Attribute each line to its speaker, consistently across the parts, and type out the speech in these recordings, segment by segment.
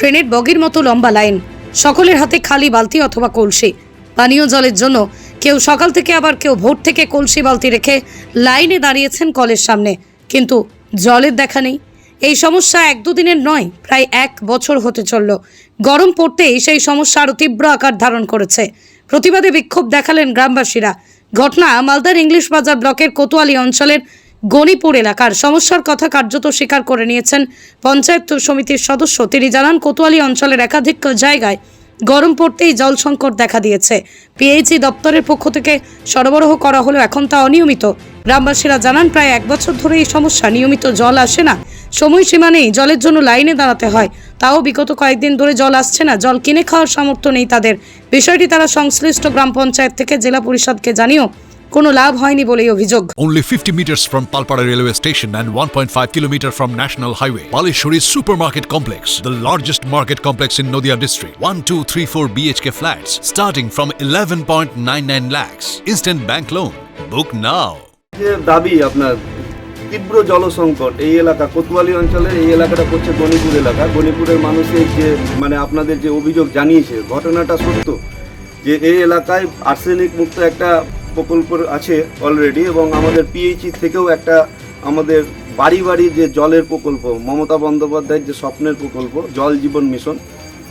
Speaker 1: ট্রেনের বগির মতো লম্বা লাইন, সকলের হাতে খালি বালতি অথবা কলসি। পানীয় জলের জন্য কেউ সকাল থেকে আবার কেউ ভোর থেকে কলসি বালতি রেখে লাইনে দাঁড়িয়েছেন কলের সামনে, কিন্তু জলের দেখা নেই। এই সমস্যা এক দুদিনের নয়, প্রায় 1 বছর হতে চলল। গরম পড়তেই সেই সমস্যা আরও তীব্র আকার ধারণ করেছে। প্রতিবাদে বিক্ষোভ দেখালেন গ্রামবাসীরা। ঘটনা মালদার ইংলিশ বাজার ব্লকের কোতোয়ালি অঞ্চলের গণিপুর এলাকার। সমস্যার কথা কার্যত স্বীকার করে নিয়েছেন পঞ্চায়েত সমিতির সদস্য। তিনি জানান, কোতোয়ালি অঞ্চলের একাধিক জায়গায় গরম পড়তেই জল সংকট দেখা দিয়েছে। পিএইচই দপ্তরের পক্ষ থেকে সরবরাহ করা হলেও এখন তা অনিয়মিত। গ্রামবাসীরা জানান, প্রায় 1 বছর ধরে এই সমস্যা। নিয়মিত জল আসে না, সময়সীমা নেই, জলের জন্য লাইনে দাঁড়াতে হয়। তাও বিগত কয়েকদিন ধরে জল আসছে না, জল কিনে খাওয়ার সামর্থ্য নেই তাদের। বিষয়টি তারা সংশ্লিষ্ট গ্রাম পঞ্চায়েত থেকে জেলা পরিষদকে জানিয়েও কোনো লাভ হয়নি বলেই অভিযোগ।
Speaker 2: Only 50 meters from Palpara railway station and 1.5 kilometer from National Highway, Palishuri Supermarket Complex, the largest market complex in Nadia district. 1, 2, 3, 4 BHK flats starting from 11.99 lakhs. Instant bank loan. Book now.
Speaker 3: যে দাবি আপনার তীব্র জলসংকট এই এলাকা কোতোয়ালি অঞ্চলের এই এলাকাটা পড়ছে গণিপুর এলাকা। গণিপুরের মানুষের যে আপনাদের যে অভিযোগ জানিয়েছে, ঘটনাটা সত্য যে এই এলাকায় আর্সেনিক মুক্ত একটা প্রকল্প আছে অলরেডি, এবং আমাদের পিএইচই থেকেও একটা আমাদের বাড়ি বাড়ি যে জলের প্রকল্প, মমতা বন্দ্যোপাধ্যায়ের যে স্বপ্নের প্রকল্প জল জীবন মিশন,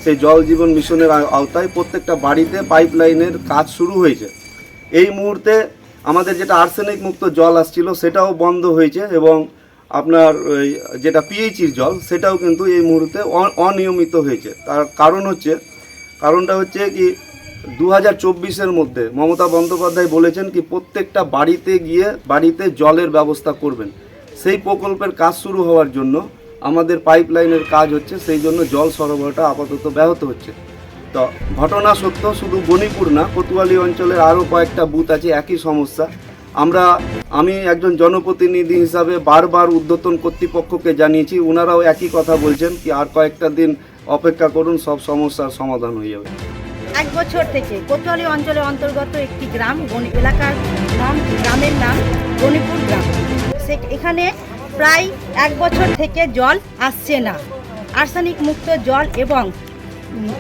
Speaker 3: সেই জল জীবন মিশনের আওতায় প্রত্যেকটা বাড়িতে পাইপলাইনের কাজ শুরু হয়েছে। এই মুহূর্তে আমাদের যেটা আর্সেনিক মুক্ত জল আসছিল সেটাও বন্ধ হয়েছে, এবং আপনার যেটা পিএইচির জল সেটাও কিন্তু এই মুহূর্তে অনিয়মিত হয়েছে। তার কারণটা হচ্ছে কি 2024-এর মধ্যে মমতা বন্দ্যোপাধ্যায় বলেছেন কি প্রত্যেকটা বাড়িতে গিয়ে বাড়িতে জলের ব্যবস্থা করবেন। সেই প্রকল্পের কাজ শুরু হওয়ার জন্য আমাদের পাইপলাইনের কাজ হচ্ছে, সেই জন্য জল সরবরাহটা আপাতত ব্যাহত হচ্ছে। তো ঘটনা সত্য, শুধু গণিপুর না, কোতোয়ালি অঞ্চলের আরও কয়েকটা বুথ আছে একই সমস্যা। আমি একজন জনপ্রতিনিধি হিসাবে বারবার ঊর্ধ্বতন কর্তৃপক্ষকে জানিয়েছি, ওনারাও একই কথা বলছেন কি আর কয়েকটা দিন অপেক্ষা করুন, সব সমস্যার সমাধান হয়ে যাবে।
Speaker 4: 1 বছর থেকে কোতোয়ালি অঞ্চলের অন্তর্গত একটি গ্রাম, গ্রামের নাম গণিপুর গ্রাম। এখানে প্রায় 1 বছর থেকে জল আসছে না, আর্সেনিক মুক্ত জল, এবং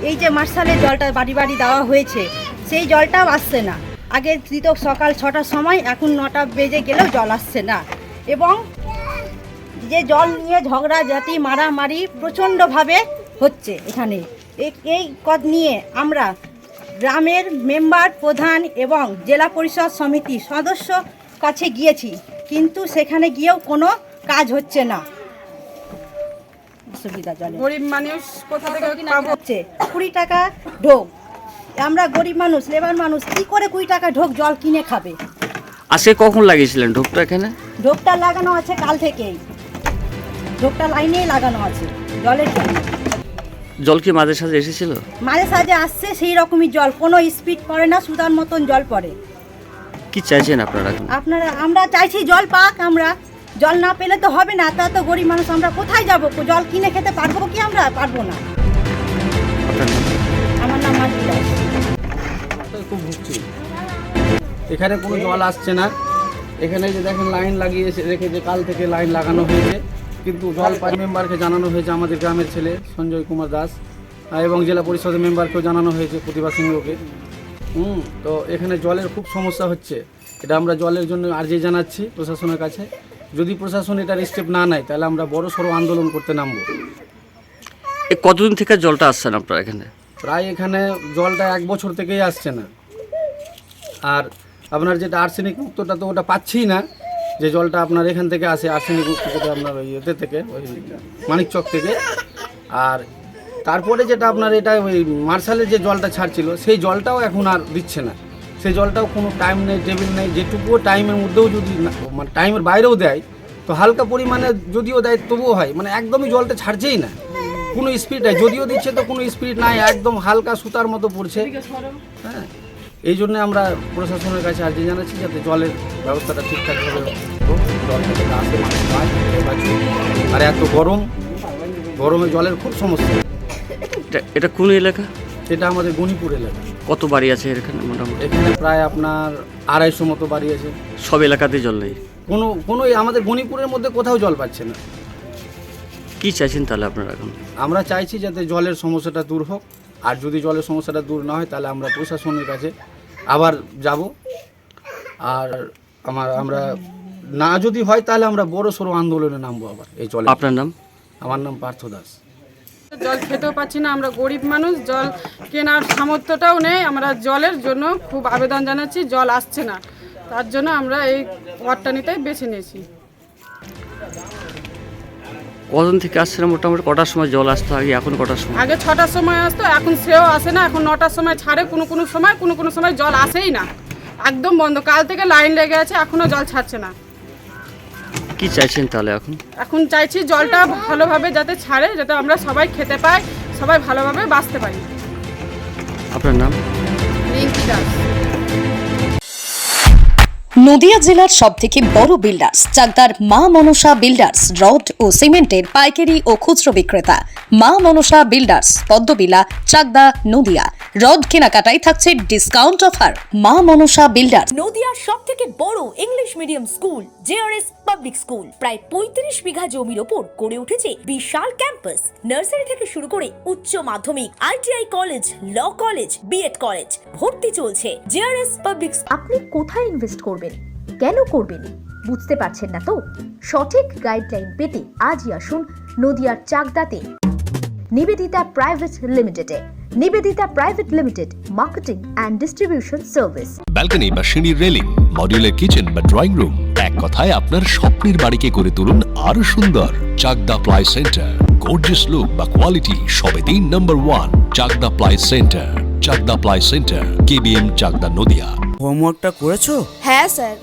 Speaker 4: এই যে মার্শালের জলটা বাড়ি বাড়ি দেওয়া হয়েছে সেই জলটাও আসছে না। আগে দিত সকাল 6টার সময়, এখন 9টা বেজে গেলেও জল আসছে না, এবং যে জল নিয়ে ঝগড়াঝাটি মারামারি প্রচণ্ডভাবে হচ্ছে এখানে। এই নিয়ে আমরা গ্রামের মেম্বার, প্রধান এবং জেলা পরিষদ সমিতি সদস্য কাছে গিয়েছি, কিন্তু সেখানে গিয়েও কোনো কাজ হচ্ছে না।
Speaker 5: গরিব মানুষ কোথা থেকে
Speaker 4: হচ্ছে 20 টাকা ঢোক। আমরা গরিব মানুষ, লেবার মানুষ, কি করে 20 টাকা ঢোক জল কিনে খাবে?
Speaker 6: আজকে কখন লাগিয়েছিলেন ঢোকটা এখানে?
Speaker 4: ঢোকটা লাগানো আছে কাল থেকেই, ঢোকটা লাইনেই লাগানো আছে জলের জন্য।
Speaker 6: জল কি মাঝে সাঝে এসেছিল?
Speaker 4: মাঝে সাঝে আসছে, সেই রকমই জল, কোনো স্পিড পড়ে না, সুতার মতন জল পড়ে।
Speaker 6: কি চাইছেন আপনারা?
Speaker 4: আমরা চাইছি জল পাক। আমরা জল না পেলে তো হবে না, তা তো গরিব মানুষ আমরা কোথায় যাব? জল কিনে খেতে পারবো কি? আমরা পারবো না। আমার নাম মাঝি দাস।
Speaker 7: খুব ভুগছি, এখানে কোনো জল আসছে না। এখানে যে দেখেন লাইন লাগিয়ে রেখেছে, কাল থেকে লাইন লাগানো হয়েছে, কিন্তু জল পাই মেম্বারকে জানানো হয়েছে, আমাদের গ্রামের ছেলে সঞ্জয় কুমার দাস, এবং জেলা পরিষদের মেম্বারকেও জানানো হয়েছে, প্রতিভা সিংহকে। তো এখানে জলের খুব সমস্যা হচ্ছে। এটা আমরা জলের জন্য আর্জি জানাচ্ছি প্রশাসনের কাছে। যদি প্রশাসন এটার স্টেপ না নেয় তাহলে আমরা বড় সড়ো আন্দোলন করতে নামবো।
Speaker 6: কতদিন থেকে জলটা আসছে না আপনার এখানে?
Speaker 7: প্রায় এখানে জলটা 1 বছর থেকেই আসছে না। আর আপনার যেটা আর্সেনিক মুক্তটা তো ওটা পাচ্ছি না, যে জলটা আপনার এখান থেকে আসে আর্সেনিক মুক্ত যেটা আপনার ওই ইয়েতে থেকে, ওই মানিকচক থেকে। আর তারপরে যেটা আপনার এটা ওই মার্শালের যে জলটা ছাড়ছিল সেই জলটাও এখন আর দিচ্ছে না। সেই জলটাও কোনো টাইম নেই, টেবিল নেই। যেটুকুও টাইমের মধ্যেও যদি মানে টাইমের বাইরেও দেয় তো হালকা পরিমাণে যদিও দেয় তবুও হয়, মানে একদমই জলটা ছাড়ছেই না, কোনো স্পিড নাই। যদিও দিচ্ছে তো কোনো স্পিড নাই, একদম হালকা সুতার মতো পড়ছে। হ্যাঁ, এই জন্য আমরা প্রশাসনের কাছে আর্জি জানাচ্ছি যাতে জলের ব্যবস্থাটা ঠিকঠাকভাবে হোক, জলটা যাতে আসে, মানুষ পায়। আর এত গরমে জলের খুব সমস্যা।
Speaker 6: এটা কোন এলাকা?
Speaker 7: এটা আমাদের গণিপুর এলাকা।
Speaker 6: কত বাড়ি আছে এখানে মোটামুটি?
Speaker 7: এখানে প্রায় আপনার 250 মতো বাড়ি আছে।
Speaker 6: সব এলাকাতে জল নেই?
Speaker 7: কোনো আমাদের গণিপুরের মধ্যে কোথাও জল পাচ্ছে না।
Speaker 6: কি চাইছেন তাহলে আপনারা এখন?
Speaker 7: আমরা চাইছি যাতে জলের সমস্যাটা দূর হোক, আর যদি জলের সমস্যাটা দূর না হয় তাহলে আমরা প্রশাসনের কাছে আবার যাব। আর আমরা না যদি হয় তাহলে আমরা বড় সড়ো আন্দোলনে নামবো আবার এই জলে।
Speaker 6: আপনার নাম?
Speaker 7: আমার নাম পার্থ দাস।
Speaker 5: জল খেতেও পাচ্ছি না, আমরা গরিব মানুষ, জল কেনার সামর্থ্যটাও নেই। আমরা জলের জন্য খুব আবেদন জানাচ্ছি, জল আসছে না, তার জন্য আমরা এই ওয়ার্ডটা নিতেই বেছে নিয়েছি।
Speaker 6: কতদিন থেকে আসছে না? মোটামুটি কটার সময় জল আসতো আগে, এখন কটার সময়?
Speaker 5: আগে 6টার সময় আসতো, এখন সেও আসে না। এখন 9টার সময় ছাড়ে, কোনো সময় জল আসেই না, একদম বন্ধ। কাল থেকে লাইন লেগে আছে, এখনও জল ছাড়ছে না।
Speaker 6: কি চাইছেন তাহলে এখন?
Speaker 5: এখন চাইছি জলটা ভালোভাবে যাতে ছাড়ে, যাতে আমরা সবাই খেতে পাই, সবাই ভালোভাবে বাঁচতে পারি।
Speaker 6: আপনার নাম?
Speaker 5: রিঙ্কি দাস।
Speaker 1: নদিয়া জেলার সবথেকে বড় বিল্ডার্স চাকদার মা মনসা বিল্ডার্স, রড ও সিমেন্টের পাইকারি ও খুচরো বিক্রেতা। মা মনসা বিল্ডার্স, পদ্মবিলা, চাকদা, নদিয়া। রড কেনাকাটায় থাকছে ডিসকাউন্ট অফার। মা মনসা বিল্ডার্স।
Speaker 8: নদিয়ার সবথেকে বড় English medium school JRS public school প্রায় 35 বিঘা জমির ওপর গড়ে উঠেছে বিশাল ক্যাম্পাস। নার্সারি থেকে শুরু করে উচ্চ মাধ্যমিক, ITI college, law college, B Ed college, ভর্তি চলছে। JRS public. আপনি কোথায় ইনভেস্ট করবেন, কেন করবেন, বুঝতে পারছেন না তো? সঠিক গাইডলাইন পেতে আজই আসুন নদিয়ার চাকদাতে নিবেদিতা প্রাইভেট লিমিটেডে। Nivedita private limited, marketing and distribution service.
Speaker 9: Balcony বা সিঁড়ির রেলিং, মডিউলার কিচেন বা ড্রয়িং রুম, এক কথায় আপনার স্বপ্নের বাড়িকে করে তুলুন আরো সুন্দর। Chakdah ply centre, gorgeous look বা কোয়ালিটি সবে 3 number 1 Chakdah ply centre. Chakdah ply centre, KBM, Chakdah, Nadia.
Speaker 10: হোমওয়ার্কটা করেছো?
Speaker 11: হ্যাঁ স্যার।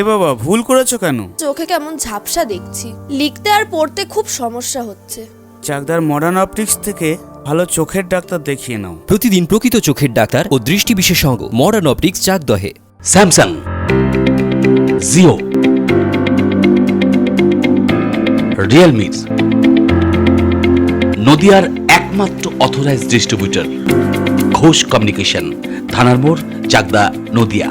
Speaker 10: এ বাবা, ভুল করেছো কেন?
Speaker 11: চোখে কেমন ঝাপসা দেখছি, লিখতে আর পড়তে খুব সমস্যা হচ্ছে।
Speaker 10: চাকদার মডার্ন অপটিক্স থেকে ভালো চোখের ডাক্তার দেখিয়ে নাও।
Speaker 12: প্রতিদিন প্রকৃত চোখের ডাক্তার ও দৃষ্টি বিশেষজ্ঞ মডার্ন অপটিক্স, চাকদহে। স্যামসাং, জিও, রিয়েলমি, নদিয়ার একমাত্র অথরাইজড ডিস্ট্রিবিউটর ঘোষ কমিউনিকেশন, থানার মোড়, চাকদা, নদিয়া।